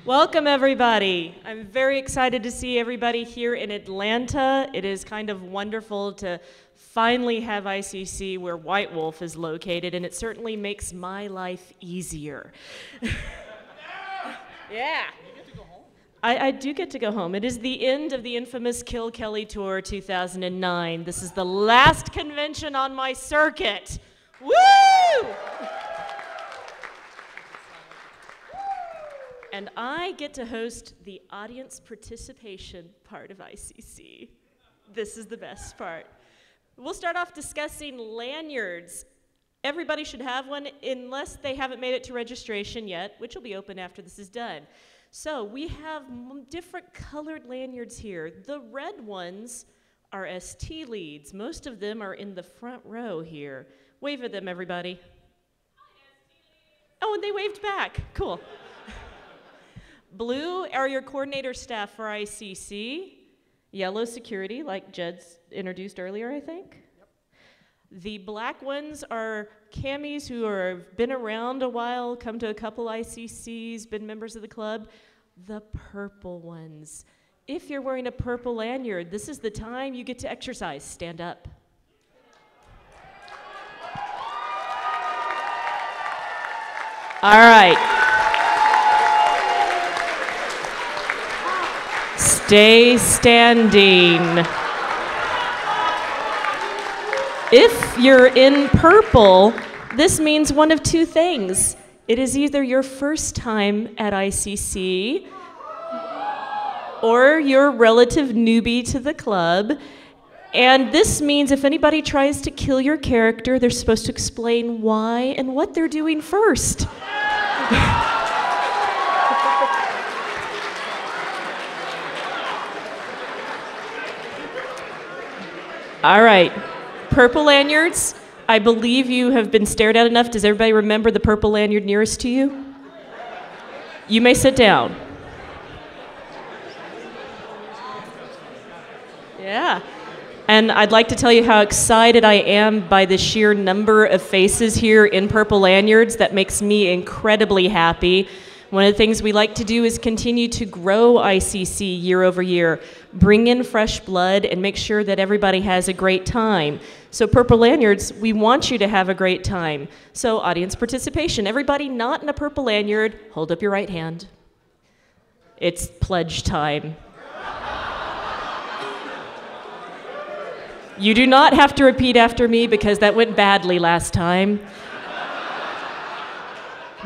Welcome, everybody. I'm very excited to see everybody here in Atlanta. It is kind of wonderful to finally have ICC where White Wolf is located, and it certainly makes my life easier. Yeah. I do get to go home. It is the end of the infamous Kill Kelley Tour 2009. This is the last convention on my circuit. Woo! And I get to host the audience participation part of ICC. This is the best part. We'll start off discussing lanyards. Everybody should have one unless they haven't made it to registration yet, which will be open after this is done. So we have different colored lanyards here. The red ones are ST leads. Most of them are in the front row here. Wave at them, everybody. Oh, and they waved back. Cool. Blue are your coordinator staff for ICC. Yellow security, like Jed's introduced earlier, I think. Yep. The black ones are camis who have been around a while, come to a couple ICCs, been members of the club. The purple ones. If you're wearing a purple lanyard, this is the time you get to exercise. Stand up. All right. Stay standing. If you're in purple, this means one of two things. It is either your first time at ICC or you're a relative newbie to the club. And this means if anybody tries to kill your character, they're supposed to explain why and what they're doing first. All right, purple lanyards. I believe you have been stared at enough. Does everybody remember the purple lanyard nearest to you? You may sit down. Yeah. And I'd like to tell you how excited I am by the sheer number of faces here in purple lanyards. That makes me incredibly happy. One of the things we like to do is continue to grow ICC year over year, bring in fresh blood, and make sure that everybody has a great time. So purple lanyards, we want you to have a great time. So audience participation. Everybody not in a purple lanyard, hold up your right hand. It's pledge time. You do not have to repeat after me because that went badly last time.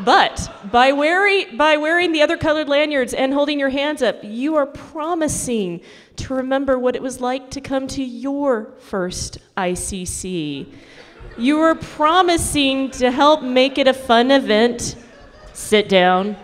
But by wearing the other colored lanyards and holding your hands up, you are promising to remember what it was like to come to your first ICC. You are promising to help make it a fun event. Sit down.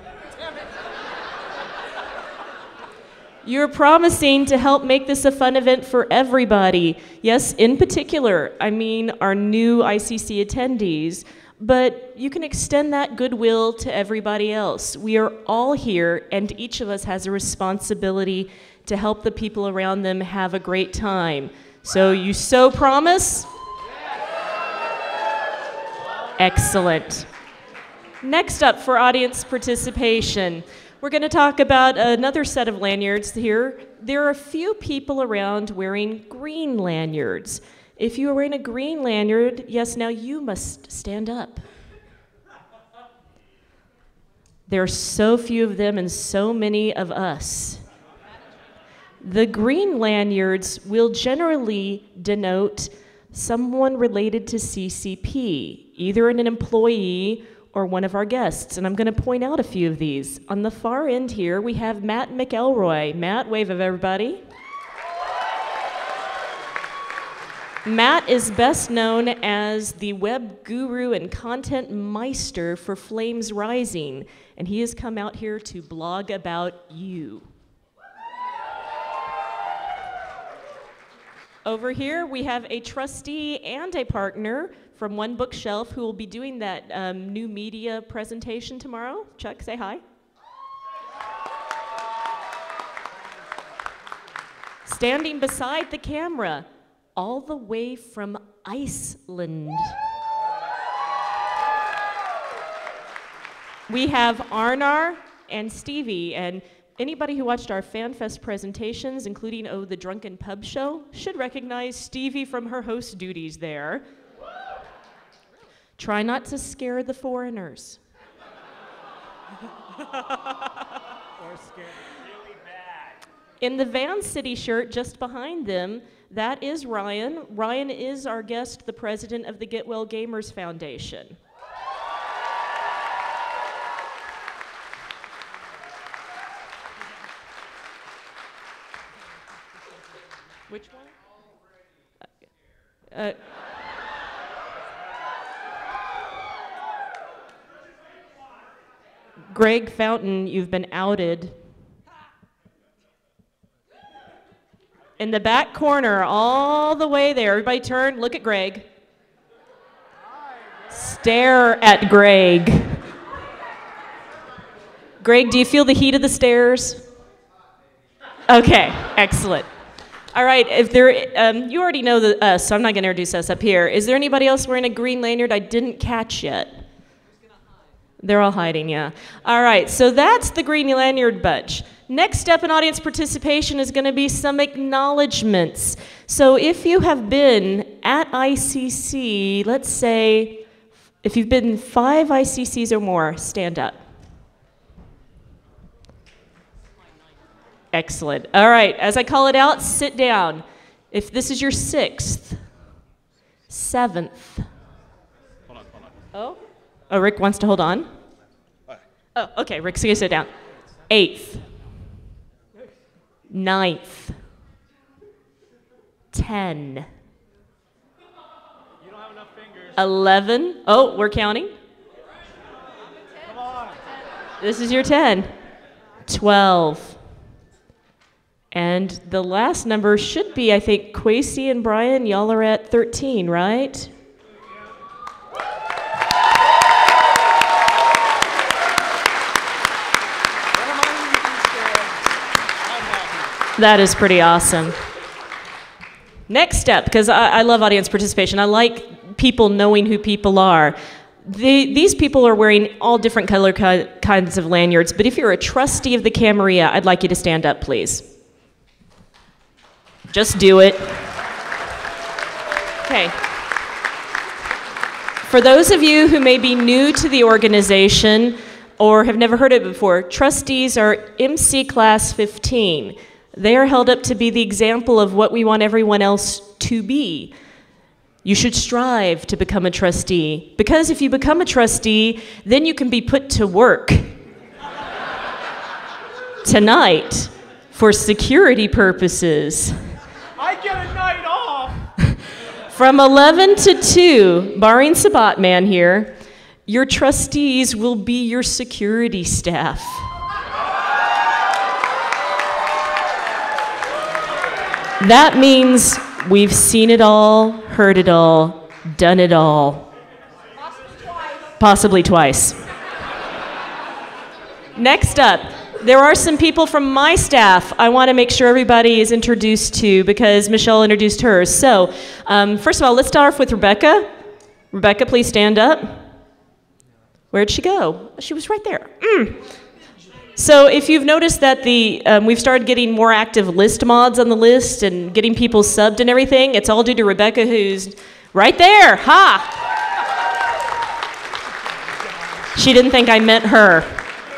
You're promising to help make this a fun event for everybody. Yes, in particular, I mean our new ICC attendees. But you can extend that goodwill to everybody else. We are all here, and each of us has a responsibility to help the people around them have a great time. So you so promise? Excellent. Next up for audience participation, we're going to talk about another set of lanyards here. There are a few people around wearing green lanyards. If you are wearing a green lanyard, yes, now you must stand up. There are so few of them and so many of us. The green lanyards will generally denote someone related to CCP, either an employee or one of our guests, and I'm going to point out a few of these. On the far end here, we have Matt McElroy. Matt, wave of everybody. Matt is best known as the web guru and content meister for Flames Rising, and he has come out here to blog about you. Over here, we have a trustee and a partner from One Bookshelf who will be doing that new media presentation tomorrow. Chuck, say hi. Standing beside the camera, all the way from Iceland. We have Arnar and Stevie. And anybody who watched our FanFest presentations, including, the Drunken Pub Show, should recognize Stevie from her host duties there. Try not to scare the foreigners. Or scare really bad. In the Van City shirt just behind them, that is Ryan. Ryan is our guest, the president of the Get Well Gamers Foundation. Which one? Greg Fountain, you've been outed. In the back corner, all the way there. Everybody turn, look at Greg. Stare at Greg. Greg, do you feel the heat of the stairs? Okay, excellent. All right, if there, you already know us, so I'm not going to introduce us up here. Is there anybody else wearing a green lanyard I didn't catch yet? They're all hiding, yeah. All right, so that's the green lanyard bunch. Next step in audience participation is going to be some acknowledgments. So if you have been at ICC, let's say, if you've been 5 ICCs or more, stand up. Excellent. All right, as I call it out, sit down. If this is your 6th, 7th. Hold on. Oh, Rick wants to hold on. Oh, okay, Rick, so you sit down. 8th, 9th, 10. You don't have enough fingers. 11. Oh, we're counting. Come on. This is your 10. 12. And the last number should be, I think, Quasi and Brian, y'all are at 13, right? That is pretty awesome. Next step, because I love audience participation. I like people knowing who people are. These people are wearing all different color kinds of lanyards, but if you're a trustee of the Camarilla, I'd like you to stand up, please. Just do it. Okay. For those of you who may be new to the organization or have never heard of it before, trustees are MC Class 15. They are held up to be the example of what we want everyone else to be. You should strive to become a trustee, because if you become a trustee, then you can be put to work tonight for security purposes. I get a night off! From 11 to 2, barring Sabat Man here, your trustees will be your security staff. That means we've seen it all, heard it all, done it all. Possibly twice. Next up, there are some people from my staff I want to make sure everybody is introduced to because Michelle introduced hers. So, first of all, let's start off with Rebecca. Rebecca, please stand up. Where'd she go? She was right there. So if you've noticed that we've started getting more active list mods on the list and getting people subbed and everything, it's all due to Rebecca, who's right there. Ha! She didn't think I meant her.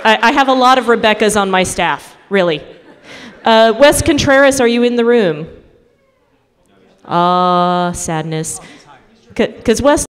I have a lot of Rebeccas on my staff, really. Wes Contreras, are you in the room? Sadness. Because Wes